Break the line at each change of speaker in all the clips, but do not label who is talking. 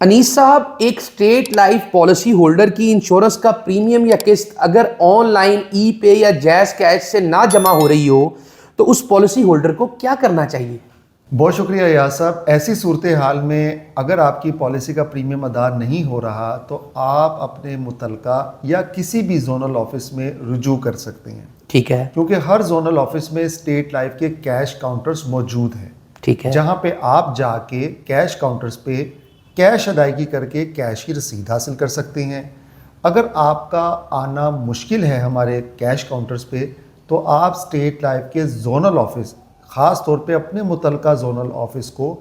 انیس صاحب، ایک state life policy holder کی انشورنس کا پریمیم یا قسط اگر آن لائن ای پے یا جیز کیش سے نہ جمع ہو رہی ہو تو اس پالیسی ہولڈر کو کیا کرنا چاہیے؟
بہت شکریہ یاس صاحب. ایسی صورتحال میں اگر آپ کی پالیسی کا پریمیم ادا نہیں ہو رہا تو آپ اپنے متعلقہ یا کسی بھی زونل آفس میں رجوع کر سکتے ہیں.
ٹھیک ہے.
کیونکہ ہر زونل آفس میں اسٹیٹ لائف کے کیش کاؤنٹرز موجود ہیں.
ٹھیک ہے.
جہاں پہ آپ جا کے کیش کاؤنٹرز پہ کیش ادائیگی کر کے کیش کی رسید حاصل کر سکتے ہیں. اگر آپ کا آنا مشکل ہے ہمارے کیش کاؤنٹرز پہ تو آپ اسٹیٹ لائف کے زونل آفس، خاص طور پہ اپنے متعلقہ زونل آفس کو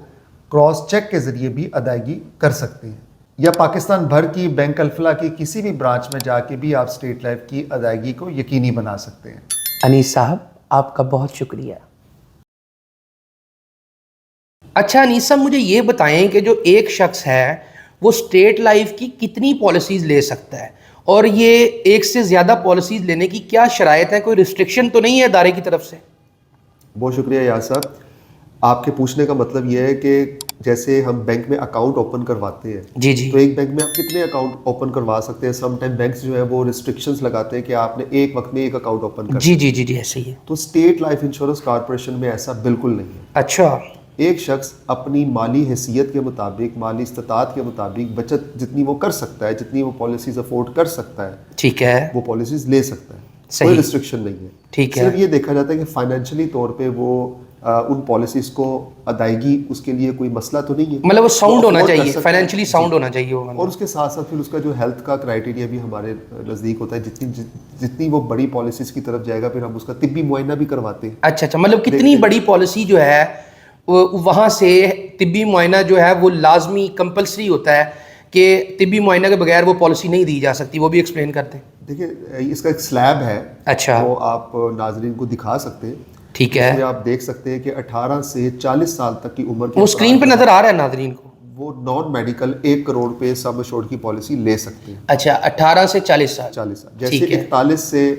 کراس چیک کے ذریعے بھی ادائیگی کر سکتے ہیں، یا پاکستان بھر کی بینک الفلاح کی کسی بھی برانچ میں جا کے بھی آپ اسٹیٹ لائف کی ادائیگی کو یقینی بنا سکتے ہیں.
انیس صاحب، آپ کا بہت شکریہ. اچھا انیس صاحب، مجھے یہ بتائیں کہ جو ایک شخص ہے وہ اسٹیٹ لائف کی کتنی پالیسیز لے سکتا ہے، اور یہ ایک سے زیادہ پالیسیز لینے کی کیا شرائط ہے؟ کوئی ریسٹرکشن تو نہیں ہے ادارے کی طرف سے؟
بہت شکریہ یاس صاحب. آپ کے پوچھنے کا مطلب یہ ہے کہ جیسے ہم بینک میں اکاؤنٹ اوپن کرواتے ہیں،
جی
تو ایک بینک میں آپ کتنے اکاؤنٹ اوپن کروا سکتے ہیں؟ سم ٹائم بینکس جو ہے وہ ریسٹرکشنز لگاتے ہیں کہ آپ نے ایک وقت میں ایک اکاؤنٹ اوپن کرنا.
جی ایسے ہی ہے.
تو اسٹیٹ لائف انشورنس کارپوریشن میں ایسا بالکل نہیں ہے.
اچھا.
ایک شخص اپنی مالی حیثیت کے مطابق، مالی استطاعت کے مطابق بچت جتنی وہ کر سکتا ہے، جتنی وہ پالیسیز افورڈ کر سکتا ہے،
ٹھیک ہے،
وہ پالیسیز لے سکتا ہے.
صحیح.
کوئی ریسٹرکشن نہیں ہے.
ٹھیک ہے.
صرف یہ دیکھا جاتا ہے کہ فائنینشلی طور پہ وہ ان پالیسیز کو ادائیگی اس کے لیے کوئی مسئلہ تو نہیں ہے،
مطلب وہ ساؤنڈ ہونا چاہیے، فائنینشلی ساؤنڈ ہونا چاہیے ہوگا.
اور اس کے ساتھ ساتھ پھر اس کا جو ہیلتھ کا کرائٹیریا بھی ہمارے نزدیک ہوتا ہے. جتنی وہ بڑی پالیسیز کی طرف جائے گا پھر ہم اس کا طبی معائنہ بھی کرواتے ہیں.
اچھا، مطلب کتنی بڑی پالیسی جو ہے وہاں سے طبی معائنہ جو ہے وہ لازمی کمپلسری ہوتا ہے کہ طبی معائنہ کے بغیر وہ پالیسی نہیں دی جا سکتی، وہ بھی ایکسپلین کرتے ہیں.
دیکھیں، اس کا ایک سلیب ہے.
اچھا.
وہ آپ ناظرین کو دکھا سکتے ہیں.
ٹھیک ہے.
اس میں آپ دیکھ سکتے ہیں کہ 18 سے 40 سال تک کی عمر کے
وہ اسکرین پہ نظر آ رہا ہے ناظرین کو،
وہ نان میڈیکل 1 کروڑ پہ سم ایشورڈ کی پالیسی لے سکتے ہیں.
اچھا، 18 سے 40 سال.
40 سال. جیسے 41 سے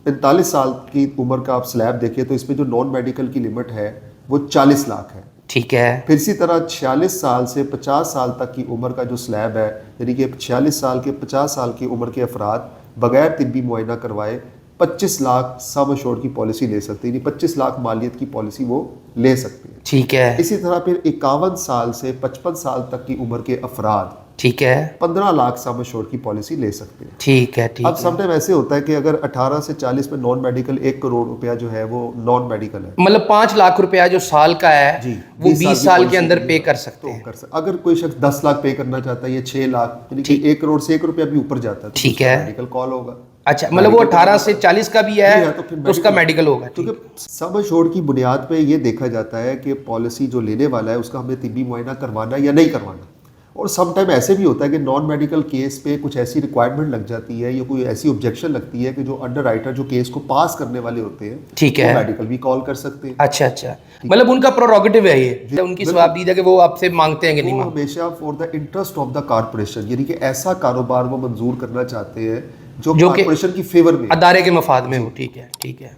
45 سال کی عمر کا آپ سلیب دیکھیں تو اس میں جو نان میڈیکل کی لمٹ ہے وہ 40 لاکھ ہے.
ٹھیک ہے.
پھر اسی طرح 46 سال سے 50 سال تک کی عمر کا جو سلیب ہے، یعنی کہ 46 سال کے 50 سال کی عمر کے افراد بغیر طبی معائنہ کروائے 25 لاکھ سم ایشورڈ کی پالیسی لے سکتے ہیں، یعنی 25 لاکھ مالیت کی پالیسی وہ لے سکتے ہیں.
ٹھیک ہے.
اسی طرح پھر 51 سال سے 55 سال تک کی عمر کے افراد،
ٹھیک ہے،
15 لاکھ سم ایشورڈ کی پالیسی لے سکتے ہیں.
ٹھیک ہے.
اب سم ٹائم ایسے ہوتا ہے کہ اگر 18 سے 40 میں نان میڈیکل 1 کروڑ روپیہ جو ہے وہ نان میڈیکل ہے،
مطلب 5 لاکھ روپیہ جو سال کا ہے وہ 20 سال کے اندر پے کر سکتے ہیں.
اگر کوئی شخص 10 لاکھ پے کرنا چاہتا ہے یا 6 لاکھ، یعنی کہ 1 کروڑ سے 1 روپیہ بھی اوپر جاتا ہے،
ٹھیک ہے،
میڈیکل کال ہوگا.
اچھا، مطلب وہ 18 سے 40 کا بھی ہے تو اس کا میڈیکل ہوگا.
کیونکہ سم ایشورڈ کی بنیاد پہ یہ دیکھا جاتا ہے کہ پالیسی جو لینے والا ہے اس کا ہمیں طبی معائنہ کروانا یا نہیں کروانا. اور سم ٹائم ایسے بھی ہوتا ہے کہ نان میڈیکل کیس پہ کچھ ایسی ریکوائرمنٹ لگ جاتی ہے یا کوئی ایسی آبجیکشن لگتی ہے کہ جو انڈر رائٹر جو کیس کو پاس کرنے والے ہوتے ہیں،
ٹھیک ہے،
وہ میڈیکل بھی کال کر سکتے ہیں.
اچھا، مطلب ان کا پروروگیٹو ہے، یہ ان کی ثوابدید ہے کہ وہ آپ سے مانگتے ہیں کہ نہیں مانگتے.
ہمیشہ for the interest of the corporation, یعنی کہ ایسا کاروبار وہ منظور کرنا چاہتے ہیں جو کارپوریشن کی فیور میں،
ادارے کے مفاد میں ہو. ٹھیک ہے.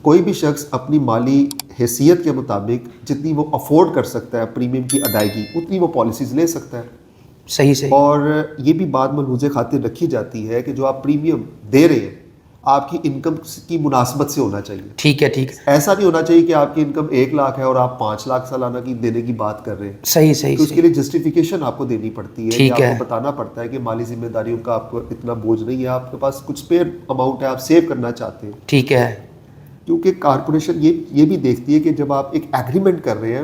کوئی بھی شخص اپنی مالی حیثیت کے مطابق جتنی وہ افورڈ کر سکتا ہے پریمیم کی ادائیگی، اتنی وہ پالیسیز لے سکتا ہے.
صحیح.
اور یہ بھی بات ملحوظ خاطر رکھی جاتی ہے کہ جو آپ پریمیم دے رہے ہیں آپ کی انکم کی مناسبت سے ہونا چاہیے.
ٹھیک ہے.
ایسا نہیں ہونا چاہیے کہ آپ کی انکم 1 لاکھ ہے اور آپ 5 لاکھ سالانہ کی دینے کی بات کر رہے ہیں.
صحیح.
تو اس کے لیے جسٹیفیکیشن آپ کو دینی پڑتی ہے، آپ کو بتانا پڑتا ہے کہ مالی ذمہ داریوں کا آپ کو اتنا بوجھ نہیں ہے، آپ کے پاس کچھ اسپیئر اماؤنٹ ہے، آپ سیو کرنا چاہتے ہیں.
ٹھیک ہے.
کیونکہ کارپوریشن یہ بھی دیکھتی ہے کہ جب آپ ایک ایگریمنٹ کر رہے ہیں،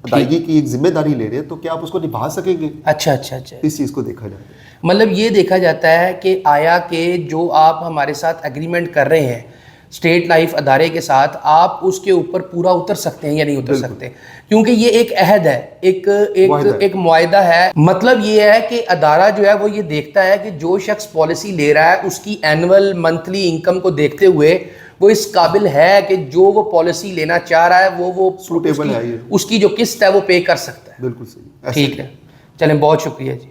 ادائیگی کی ایک ذمہ داری لے رہے ہیں، تو کیا آپ اس کو نبھا سکیں گے.
اچھا.
اس چیز کو دیکھا جائے.
مطلب یہ دیکھا جاتا ہے کہ آیا کہ جو آپ ہمارے ساتھ ایگریمنٹ کر رہے ہیں اسٹیٹ لائف ادارے کے ساتھ، آپ اس کے اوپر پورا اتر سکتے ہیں یا نہیں اتر سکتے، کیونکہ یہ ایک عہد ہے، ایک معاہدہ ہے. مطلب یہ ہے کہ ادارہ جو ہے وہ یہ دیکھتا ہے کہ جو شخص پالیسی لے رہا ہے اس کی اینول منتھلی انکم کو دیکھتے ہوئے وہ اس قابل ہے کہ جو وہ پالیسی لینا چاہ رہا ہے وہ
سوٹیبل ہے،
اس کی جو قسط ہے وہ پے کر سکتا ہے.
بالکل صحیح.
ٹھیک ہے. چلیں، بہت شکریہ جی.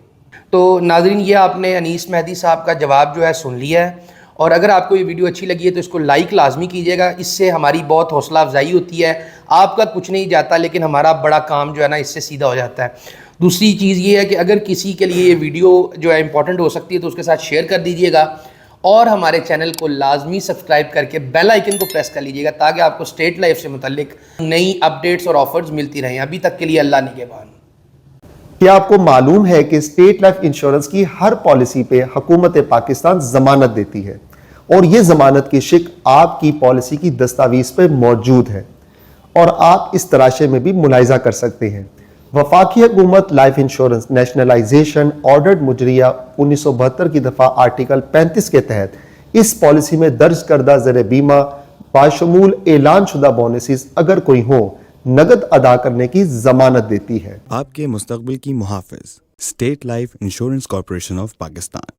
تو ناظرین، یہ آپ نے انیس مہدی صاحب کا جواب جو ہے سن لیا ہے، اور اگر آپ کو یہ ویڈیو اچھی لگی ہے تو اس کو لائک لازمی کیجیے گا، اس سے ہماری بہت حوصلہ افزائی ہوتی ہے. آپ کا کچھ نہیں جاتا لیکن ہمارا بڑا کام جو ہے نا اس سے سیدھا ہو جاتا ہے. دوسری چیز یہ ہے کہ اگر کسی کے لیے یہ ویڈیو جو ہے امپورٹنٹ ہو سکتی ہے تو اس کے ساتھ شیئر کر دیجیے گا، اور ہمارے چینل کو لازمی سبسکرائب کر کے بیل آئیکن کو پریس کر لیجیے گا تاکہ آپ کو اسٹیٹ لائف سے متعلق نئی اپڈیٹس اور آفرز ملتی رہیں. ابھی تک کے لیے اللہ نگہبان.
کیا آپ کو معلوم ہے کہ اسٹیٹ لائف انشورنس کی ہر پالیسی پہ حکومت پاکستان ضمانت دیتی ہے، اور یہ ضمانت کی شک آپ کی پالیسی کی دستاویز پہ موجود ہے، اور آپ اس تراشے میں بھی ملاحظہ کر سکتے ہیں. وفاقی حکومت لائف انشورنس نیشنلائزیشن آرڈرڈ مجریہ 1972 کی دفعہ آرٹیکل 35 کے تحت اس پالیسی میں درج کردہ زر بیمہ باشمول اعلان شدہ بونسز اگر کوئی ہوں نقد ادا کرنے کی ضمانت دیتی ہے.
آپ کے مستقبل کی محافظ state life insurance corporation of Pakistan.